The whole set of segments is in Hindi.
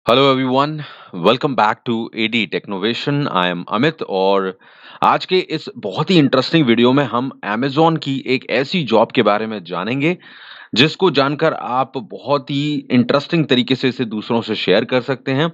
Hello everyone, welcome back to AD technovation. I am Amit और आज के इस बहुत ही इंटरेस्टिंग वीडियो में हम अमेज़न की एक ऐसी जॉब के बारे में जानेंगे, जिसको जानकर आप बहुत ही इंटरेस्टिंग तरीके से इसे दूसरों से शेयर कर सकते हैं।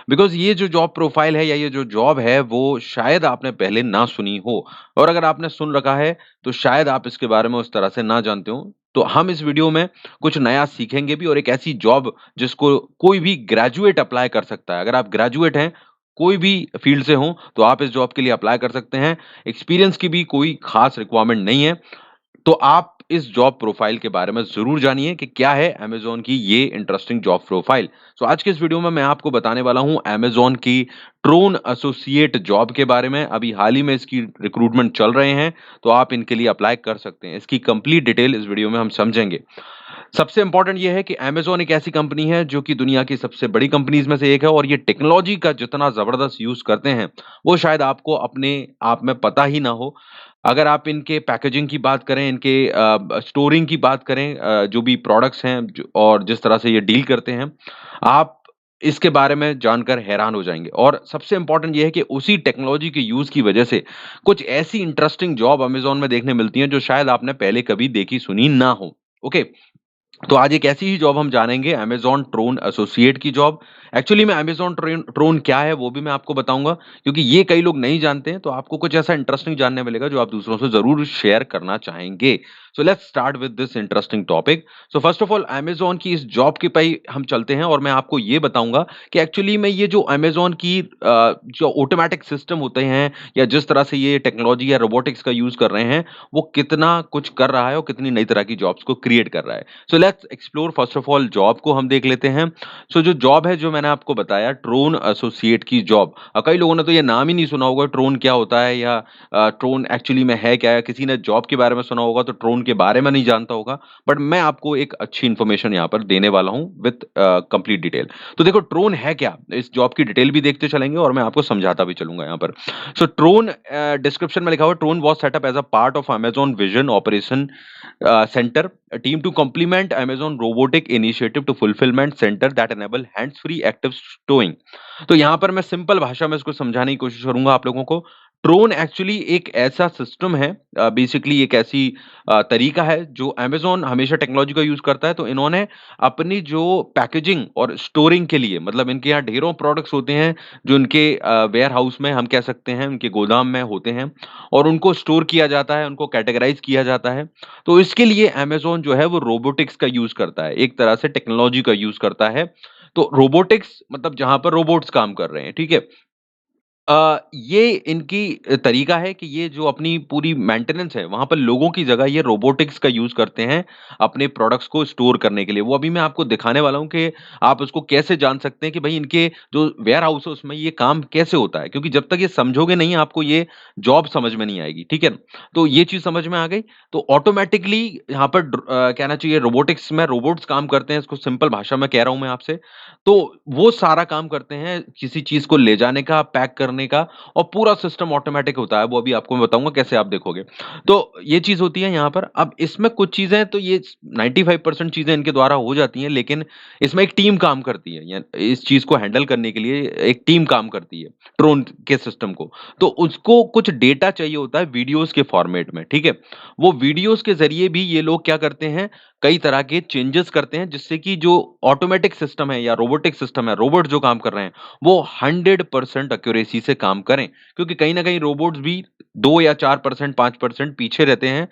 बिकॉज़ ये जो जॉब प्रोफाइल है या ये जो जॉब है, वो शायद आपने पहले ना सुनी हो और अगर आपने सुन रखा है, तो शायद आप इसके बारे में उस तरह से ना जानते हो। तो हम इस वीडियो में कुछ नया सीखेंगे भी और एक ऐसी जॉब जिसको कोई भी ग्रेजुएट अप्लाई कर सकता है। अगर आप ग्रेजुएट हैं, कोई भी फील्ड से हों, तो आप इस जॉब के लिए अप्लाई कर सकते हैं। एक्सपीरियंस की भी कोई खास रिक्वायरमेंट नहीं है। तो आप इस जॉब प्रोफाइल के बारे में ज़रूर जानिए कि क्या है अमेज़न की ये इंटरेस्टिंग जॉब प्रोफाइल। सो आज के इस वीडियो में मैं आपको बताने वाला हूँ अमेज़न की ड्रोन एसोसिएट जॉब के बारे में। अभी हाल ही में इसकी रिक्रूटमेंट चल रहे हैं, तो आप इनके लिए अप्लाई कर सकते हैं। इसकी कंप्लीट डिटेल इस वीडियो में हम समझेंगे। सबसे इम्पोर्टेंट ये है कि अमेज़न एक ऐसी कंपनी है जो कि दुनिया की सबसे बड़ी कंपनीज़ में से एक है और ये टेक्नोलॉजी का जितना ज़बरदस्त यूज़ करते हैं, वो शायद आपको अपने आप में पता ही ना हो। अगर आप इनके पैकेजिंग की बात करें, इनके स्टोरिंग की बात करें, जो भी प्रोडक्ट्स हैं जो और जिस तरह से ये डील करते हैं, आप इसके बारे में जानकर हैरान हो जाएँगे। और सबसे इम्पोर्टेंट ये है कि उसी टेक्नोलॉजी के यूज़ की वजह से कुछ ऐसी इंटरेस्टिंग जॉब अमेज़न में देखने मिलती हैं, जो शायद आपने पहले कभी देखी सुनी ना हो। ओके? तो आज एक ऐसी ही जॉब हम जानेंगे अमेज़न ड्रोन एसोसिएट की जॉब। एक्चुअली में अमेज़न ड्रोन क्या है वो भी मैं आपको बताऊँगा क्योंकि ये कई लोग नहीं जानते हैं, तो आपको कुछ ऐसा इंटरेस्टिंग जानने मिलेगा जो आप दूसरों से ज़रूर शेयर करना चाहेंगे। So let's start with this interesting topic. So first of all Amazon की इस जॉब के पई हम चलते हैं और मैं आपको ये बताऊँगा कि एक्चुअली में ये जो अमेज़न की जो ऑटोमैटिक सिस्टम होते हैं या जिस तरह से ये टेक्नोलॉजी या रोबोटिक्स का यूज़ कर रहे हैं, वो कितना कुछ कर रहा है और कितनी नई तरह की जॉब्स को क्रिएट कर रहा है। So let's explore first of all job को हम देख लेते हैं। सो जो जॉब है जो मैंने आपको बताया ड्रोन एसोसिएट की जॉब। कई लोगों ने तो ये नाम ही नहीं सुना होगा ड्रोन क्या होता है या ड्रोन एक्चुअली में है क्या है? किसी ने जॉब के बारे में सुना होगा तो ड्रोन के बारे में नहीं जानता होगा। बट मैं आपको एक अच्छी इन्फॉर्मेशन यहाँ पर देने वाला हूँ विथ कंप्लीट डिटेल। तो देखो ड्रोन है क्या? इस जॉब की डिटेल भी देखते चलेंगे और मैं आपको समझाता भी चलूँगा यहाँ पर। सो ड्रोन डिस्क्रिप्शन में लिखा हुआ है drone was set up as a part of Amazon vision operation center, a team to complement Amazon robotic initiative to fulfillment center that enable hands-free active towing। तो यहाँ पर मैं सिंपल भाषा में इसको समझाने की कोशिश करूंगा आप लोगों को। ड्रोन एक्चुअली एक ऐसा सिस्टम है, बेसिकली एक ऐसी तरीका है जो अमेज़न हमेशा टेक्नोलॉजी का यूज़ करता है, तो इन्होंने अपनी जो पैकेजिंग और स्टोरिंग के लिए मतलब इनके यहाँ ढेरों प्रोडक्ट्स होते हैं जो इनके वेयर हाउस में हम कह सकते हैं, उनके गोदाम में होते हैं और उनको स्टोर किया जाता है, उनको कैटेगराइज़ किया जाता है। तो इसके लिए अमेज़न जो है वो रोबोटिक्स का यूज़ करता है, एक तरह से टेक्नोलॉजी का यूज़ करता है। तो रोबोटिक्स मतलब जहाँ पर रोबोट्स काम कर रहे हैं, ठीक है? ये इनकी तरीका है कि ये जो अपनी पूरी मेंटेनेंस है, वहाँ पर लोगों की जगह ये रोबोटिक्स का यूज़ करते हैं, अपने प्रोडक्ट्स को स्टोर करने के लिए। वो अभी मैं आपको दिखाने वाला हूँ कि आप उसको कैसे जान सकते हैं कि भई इनके जो वेयर हाउस है उसमें ये काम कैसे होता है? क्योंकि जब तक ये समझोगे नहीं आपको ये जॉब समझ में नहीं आएगी, ठीक है? तो ये चीज़ समझ में आ गई। तो ऑटोमैटिकली यहाँ पर कहना चाहिए रोबोटिक्स में रोबोट्स काम करते हैं, इसको सिंपल भाषा में कह रहा हूँ मैं आपसे। तो वो सारा काम करते हैं किसी चीज़ को ले जाने का, पैक करने का और पूरा सिस्टम ऑटोमैटिक होता है, वो अभी आपको मैं बताऊँगा कैसे आप देखोगे। तो ये चीज़ होती है यहाँ पर। अब इसमें कुछ चीज़ें तो ये 95% चीज़ें इनके द्वारा हो जाती हैं, लेकिन इसमें एक टीम काम करती है या इस चीज़ को हैंडल करने के लिए एक टीम काम करती है, ड्रोन के सिस्टम को। तो उसको कुछ डेटा चाहिए होता है वीडियोज़ के फॉर्मेट में, ठीक है? वो वीडियोज़ के ज़रिए भी ये लोग क्या करते हैं, कई तरह के चेंजेस करते हैं जिससे कि जो ऑटोमेटिक सिस्टम है या रोबोटिक सिस्टम है, रोबोट जो काम कर रहे हैं, वो 100% एक्यूरेसी से काम करें। क्योंकि कहीं न कहीं रोबोट्स भी 2 या 4% 5% पीछे रहते हैं।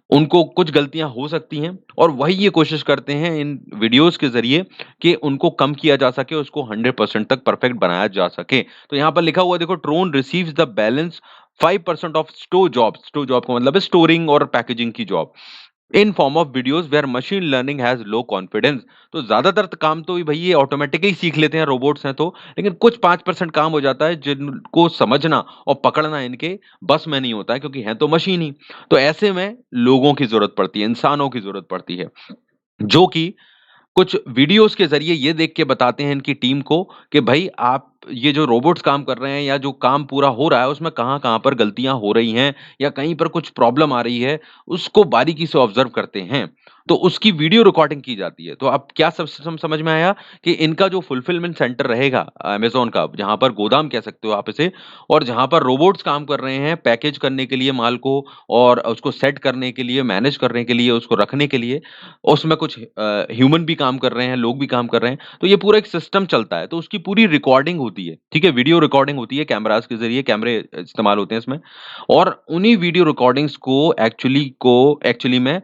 उनको कुछ गलतियाँ हो सकती हैं और वही ये कोशिश करते हैं इन वीडियोज़ के ज़रिए कि उनको कम किया जा सके, उसको 100% तक परफेक्ट बनाया जा सके। तो यहाँ पर लिखा हुआ है देखो drone receives the balance 5% of stow job का मतलब है स्टोरिंग और पैकेजिंग की job. In form of videos where machine learning has low confidence. तो ज्यादातर काम तो भाई ये ऑटोमेटिकली सीख लेते हैं, रोबोट्स हैं तो, लेकिन कुछ 5% काम हो जाता है जिनको समझना और पकड़ना इनके बस में नहीं होता है क्योंकि हैं तो मशीन ही। तो ऐसे में लोगों की जरूरत पड़ती है, इंसानों की जरूरत पड़ती है, जो कि कुछ वीडियोस के ज़रिए ये देख के बताते हैं इनकी टीम को कि भाई आप ये जो रोबोट्स काम कर रहे हैं या जो काम पूरा हो रहा है उसमें कहाँ-कहाँ पर गलतियाँ हो रही हैं या कहीं पर कुछ प्रॉब्लम आ रही है, उसको बारीकी से ऑब्ज़र्व करते हैं। तो उसकी वीडियो रिकॉर्डिंग की जाती है। तो अब क्या सब समझ में आया कि इनका जो फुलफिलमेंट सेंटर रहेगा अमेज़न का, जहाँ पर गोदाम कह सकते हो आप इसे, और जहाँ पर रोबोट्स काम कर रहे हैं पैकेज करने के लिए माल को और उसको सेट करने के लिए, मैनेज करने के लिए, उसको रखने के लिए, उसमें कुछ ह्यूमन भी काम कर रहे हैं, लोग भी काम कर रहे हैं। तो ये पूरा एक सिस्टम चलता है, तो उसकी पूरी रिकॉर्डिंग होती है, ठीक है? वीडियो रिकॉर्डिंग होती है कैमराज़ के ज़रिए, कैमरे इस्तेमाल होते हैं इसमें और उन्हीं वीडियो रिकॉर्डिंग्स को एक्चुअली में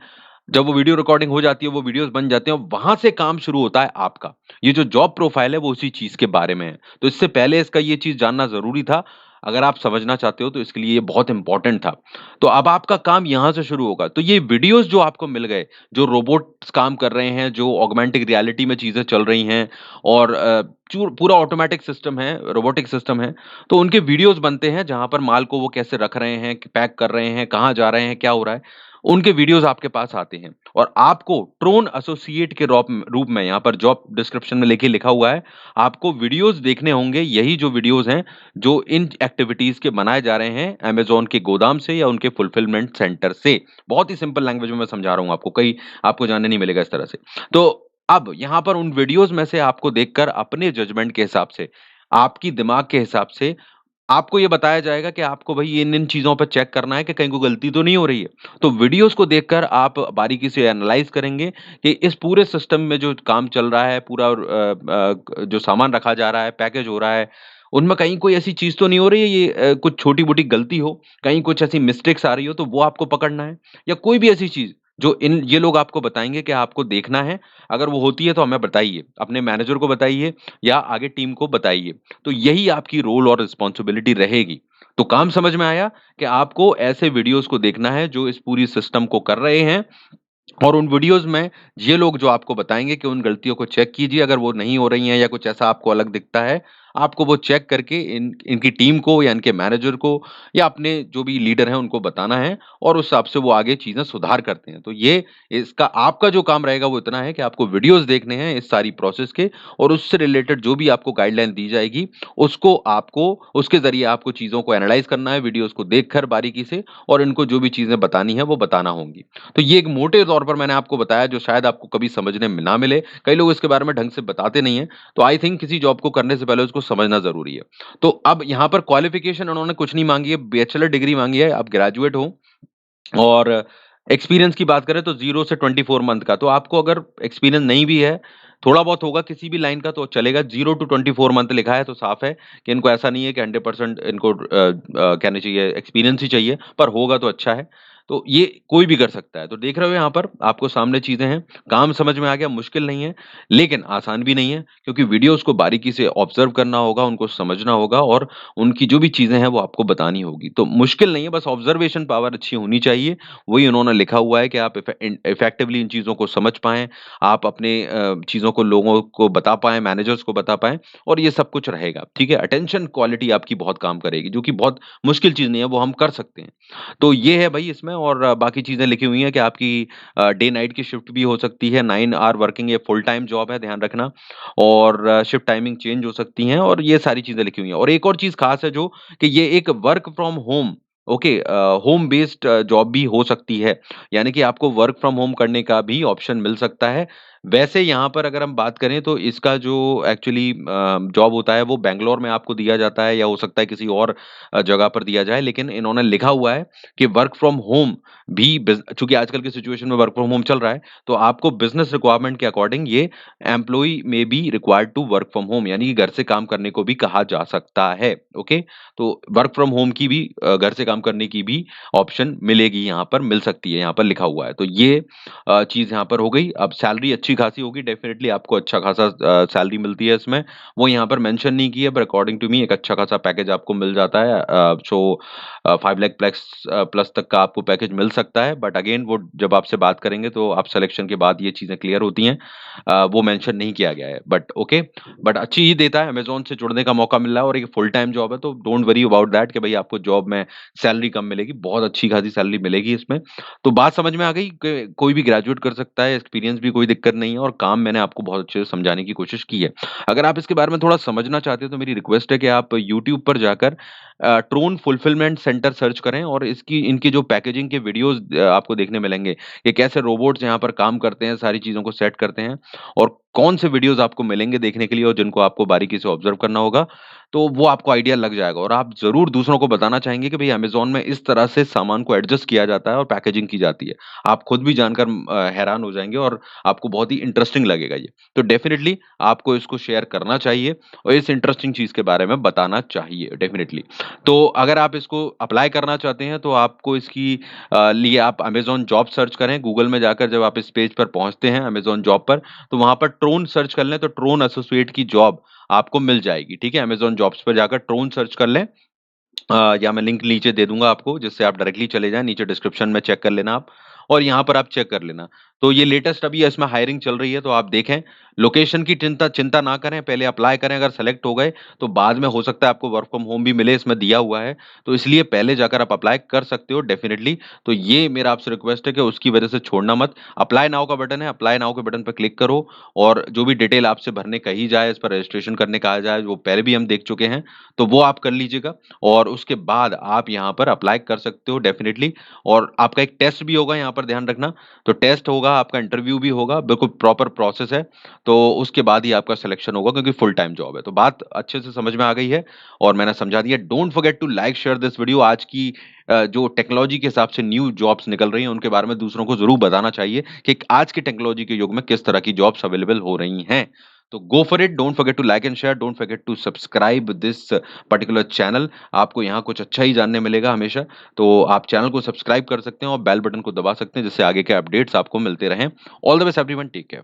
जब वो वीडियो रिकॉर्डिंग हो जाती है, वो वीडियोज़ बन जाते हैं, वहाँ से काम शुरू होता है आपका। ये जो जॉब प्रोफाइल है, वो उसी चीज़ के बारे में है। तो इससे पहले इसका ये चीज़ जानना ज़रूरी था। अगर आप समझना चाहते हो, तो इसके लिए ये बहुत इम्पोर्टेंट था। तो अब आपका काम यहाँ से शुरू होगा। तो ये वीडियोज़ जो आपको मिल गए, जो रोबोट्स काम कर रहे हैं, जो ऑगमेंटेड रियलिटी में चीज़ें चल रही हैं और चूर पूरा ऑटोमैटिक सिस्टम है, रोबोटिक सिस्टम है, तो उनके वीडियोज़ बनते हैं, जहाँ पर माल को वो कैसे रख रहे हैं, पैक कर रहे हैं, कहाँ जा रहे हैं, क्या हो रहा है। उनके वीडियोज़ आपके पास आते हैं और आपको ड्रोन एसोसिएट के रूप में यहाँ पर जॉब डिस्क्रिप्शन में लिखा हुआ है, आपको वीडियोज़ देखने होंगे, यही जो वीडियोज़ हैं, जो इन एक्टिविटीज़ के बनाए जा रहे हैं अमेज़न के गोदाम से या उनके फुलफिलमेंट सेंटर से। बहुत ही सिंपल लैंग्वेज में मैं समझा रहा हूँ आपको, कहीं आपको जानने नहीं मिलेगा इस तरह से। तो अब यहाँ पर उन वीडियोज़ में से आपको देखकर अपने जजमेंट के हिसाब से, आपकी दिमाग के हिसाब से आपको ये बताया जाएगा कि आपको भई इन-इन चीज़ों पे चेक करना है कि कहीं कोई गलती तो नहीं हो रही है। तो वीडियोज़ को देखकर आप बारीकी से एनालाइज़ करेंगे कि इस पूरे सिस्टम में जो काम चल रहा है, पूरा जो सामान रखा जा रहा है, पैकेज हो रहा है, उनमें कहीं कोई ऐसी चीज़ तो नहीं हो रही है ये कुछ छोटी-मोटी गलती हो, कहीं कुछ ऐसी मिस्टेक्स आ रही हो तो वो आपको पकड़ना है या कोई भी ऐसी चीज़ जो ये लोग आपको बताएँगे कि आपको देखना है, अगर वो होती है तो हमें बताइए, अपने मैनेजर को बताइए या आगे टीम को बताइए। तो यही आपकी रोल और रिस्पॉन्सिबिलिटी रहेगी। तो काम समझ में आया कि आपको ऐसे वीडियोज़ को देखना है जो इस पूरी सिस्टम को कर रहे हैं और उन वीडियोज़ में ये लोग जो आपको बताएँगे कि उन गलतियों को चेक कीजिए, अगर वो नहीं हो रही हैं या कुछ ऐसा आपको अलग दिखता है, आपको वो चेक करके इनकी टीम को या इनके मैनेजर को या अपने जो भी लीडर हैं उनको बताना है और उस हिसाब से वो आगे चीज़ें सुधार करते हैं। तो ये इसका आपका जो काम रहेगा वो इतना है कि आपको वीडियोज़ देखने हैं इस सारी प्रोसेस के और उससे रिलेटेड जो भी आपको गाइडलाइन दी जाएगी, उसको आपको उसके ज़रिए आपको चीज़ों को एनालाइज़ करना है, वीडियोज़ को देखकर बारीकी से और इनको जो भी चीज़ें बतानी है, वो बताना होंगी। तो ये एक मोटे तौर पर मैंने आपको बताया जो शायद आपको कभी समझने में ना मिले। कई लोग इसके बारे में ढंग से बताते नहीं हैं। तो आई थिंक किसी जॉब को करने से पहले उसको समझना ज़रूरी है। तो अब यहाँ पर क्वालिफ़िकेशन उन्होंने कुछ नहीं माँगी है, बैचलर डिग्री माँगी है, आप ग्रेजुएट हो और एक्सपीरियंस की बात करें तो 0 से 24 मंथ का, तो आपको अगर एक्सपीरियंस नहीं भी है, थोड़ा बहुत होगा किसी भी लाइन का तो चलेगा, 0 टू 24 मंथ लिखा है तो साफ है कि इनको ऐसा नहीं है कि 100% इनको कहना चाहिए एक्सपीरियंस ही चाहिए, पर होगा तो अच्छा है। तो ये कोई भी कर सकता है। तो देख रहे हो यहाँ पर आपको सामने चीज़ें हैं, काम समझ में आ गया, मुश्किल नहीं है, लेकिन आसान भी नहीं है क्योंकि वीडियोज़ को बारीकी से ऑब्ज़र्व करना होगा, उनको समझना होगा और उनकी जो भी चीज़ें हैं वो आपको बतानी होगी। तो मुश्किल नहीं है, बस ऑब्ज़र्वेशन पावर अच्छी होनी चाहिए। वही उन्होंने लिखा हुआ है कि आप इफ़ेक्टिवली इन चीज़ों को समझ पाएँ, आप अपने चीज़ों को लोगों को बता पाएँ, मैनेजर्स को बता पाएँ और ये सब कुछ रहेगा, ठीक है? अटेंशन क्वालिटी आपकी बहुत काम करेगी, जो कि बहुत मुश्किल चीज़ नहीं है, वो हम कर सकते हैं। तो ये है भई इसमें और बाकी चीज़ें लिखी हुई हैं कि आपकी डे नाइट की शिफ्ट भी हो सकती है, 9 आवर वर्किंग ये फुल टाइम जॉब है, ध्यान रखना और शिफ्ट टाइमिंग चेंज हो सकती हैं और ये सारी चीज़ें लिखी हुई हैं। और एक और चीज़ ख़ास है जो कि ये एक work from home okay home based job भी हो सकती है। यानी कि आपको वर्क फ्रॉम होम करने का भी ऑप्शन मिल सकता है। वैसे यहाँ पर अगर हम बात करें तो इसका जो एक्चुअली जॉब होता है वो बैंगलोर में आपको दिया जाता है या हो सकता है किसी और जगह पर दिया जाए। लेकिन इन्होंने लिखा हुआ है कि वर्क फ्रॉम होम भी चूँकि आजकल की सिचुएशन में वर्क फ्रॉम होम चल रहा है, तो आपको बिज़नेस रिक्वायरमेंट के अकॉर्डिंग ये employee may be required to work from home यानी कि घर से काम करने को भी कहा जा सकता है, ओके? तो वर्क फ्रॉम होम की भी घर से काम करने की भी ऑप्शन मिलेगी यहाँ पर, मिल सकती है, यहाँ पर लिखा हुआ है। तो ये चीज़ यहाँ पर हो गई। अब सैलरी अच्छी-खासी होगी, डेफ़िनिटली आपको अच्छा-खासा सैलरी मिलती है इसमें। वो यहाँ पर मेंशन नहीं की है, बट अकॉर्डिंग टू मी एक अच्छा-खासा पैकेज आपको मिल जाता है। 5 लाख प्लस तक का आपको पैकेज मिल सकता है। बट अगेन वो जब आपसे बात करेंगे तो आप सिलेक्शन के बाद ये चीज़ें क्लियर होती हैं। वो मेंशन नहीं किया गया है, बट ओके। बट अच्छी ही देता है, अमेज़न से जुड़ने का मौका मिल रहा है और एक फुल टाइम जॉब है, तो डोंट वरी अबाउट दैट कि भई आपको जॉब में सैलरी कम मिलेगी, बहुत अच्छी-खासी सैलरी मिलेगी इसमें। तो बात समझ में आ गई कि कोई भी ग्रेजुएट कर सकता है, एक्सपीरियंस भी कोई दिक्कत नहीं नहीं है और काम मैंने आपको बहुत अच्छे से समझाने की कोशिश की है। अगर आप इसके बारे में थोड़ा समझना चाहते हैं तो मेरी रिक्वेस्ट है कि आप यूट्यूब पर जाकर ट्रोन फुलफिलमेंट सेंटर सर्च करें और इसकी इनकी जो पैकेजिंग के वीडियोज़ आपको देखने मिलेंगे, कि कैसे रोबोट्स यहाँ पर काम करते हैं, सारी चीज़ों को सेट करते हैं और कौन से वीडियोज़ आपको मिलेंगे देखने के लिए और जिनको आपको बारीकी से ऑब्ज़र्व करना होगा, तो वो आपको आइडिया लग जाएगा और आप ज़रूर दूसरों को बताना चाहेंगे कि भई अमेज़न में इस तरह से सामान को एडजस्ट किया जाता है और पैकेजिंग की जाती है। आप खुद भी जानकर हैरान हो जाएँगे और आपको बहुत ही इंटरेस्टिंग लगेगा ये। तो डेफ़िनिटली आपको इसको शेयर करना चाहिए और इस इंटरेस्टिंग चीज़ के बारे में बताना चाहिए डेफ़िनिटली। तो अगर आप इसको अप्लाई करना चाहते हैं तो आपको इसकी लिए आप अमेज़न जॉब सर्च करें, गूगल में जाकर जब आप इस पेज पर पहुँचते हैं अमेज़न जॉब पर, तो वहाँ पर ट्रोन सर्च कर लें तो ट्रोन एसोसिएट की जॉब आपको मिल जाएगी, ठीक है? अमेज़न जॉब्स पे जाकर ट्रोन सर्च कर लें या मैं लिंक नीचे दे दूँगा आपको जिससे आप डायरेक्टली चले जाएँ, नीचे डिस्क्रिप्शन में चेक कर लेना आप और यहाँ पर आप चेक कर लेना। तो ये लेटेस्ट अभी इसमें हायरिंग चल रही है तो आप देखें, लोकेशन की चिंता चिंता ना करें, पहले अप्लाई करें, अगर सेलेक्ट हो गए तो बाद में हो सकता है आपको वर्क फ्रॉम होम भी मिले, इसमें दिया हुआ है। तो इसलिए पहले जाकर आप अप्लाई कर सकते हो डेफ़िनिटली। तो ये मेरा आपसे रिक्वेस्ट है कि उसकी वजह से छोड़ना मत। अप्लाई नाउ का बटन है, अप्लाई नाउ के बटन पे क्लिक करो और जो भी डिटेल आपसे भरने कही जाए, इस पर रजिस्ट्रेशन करने कहा जाए, वो पहले भी हम देख चुके हैं, तो वो आप कर लीजिएगा और उसके बाद आप यहाँ पर अप्लाई कर सकते हो डेफ़िनिटली और आपका एक टेस्ट भी होगा यहाँ पर ध्यान रखना। तो टेस्ट होगा, आपका इंटरव्यू भी होगा, बिल्कुल प्रॉपर प्रोसेस है। तो उसके बाद ही आपका सिलेक्शन होगा क्योंकि फुल टाइम जॉब है। तो बात अच्छे से समझ में आ गई है और मैंने समझा दिया। Don't forget to like, share this video. आज की जो टेक्नोलॉजी के हिसाब से न्यू जॉब्स निकल रही हैं, उनके बारे में दूसरों को ज़रूर बताना चाहिए कि आज के टेक्नोलॉजी के युग में किस तरह की जॉब्स अवेलेबल हो रही हैं। तो go for it, don't forget to like and share, don't forget to subscribe this particular channel. आपको यहाँ कुछ अच्छा ही जानने मिलेगा हमेशा। तो आप चैनल को सब्सक्राइब कर सकते हैं और बेल बटन को दबा सकते हैं जिससे आगे के अपडेट्स आपको मिलते रहें। All the best everyone, take care.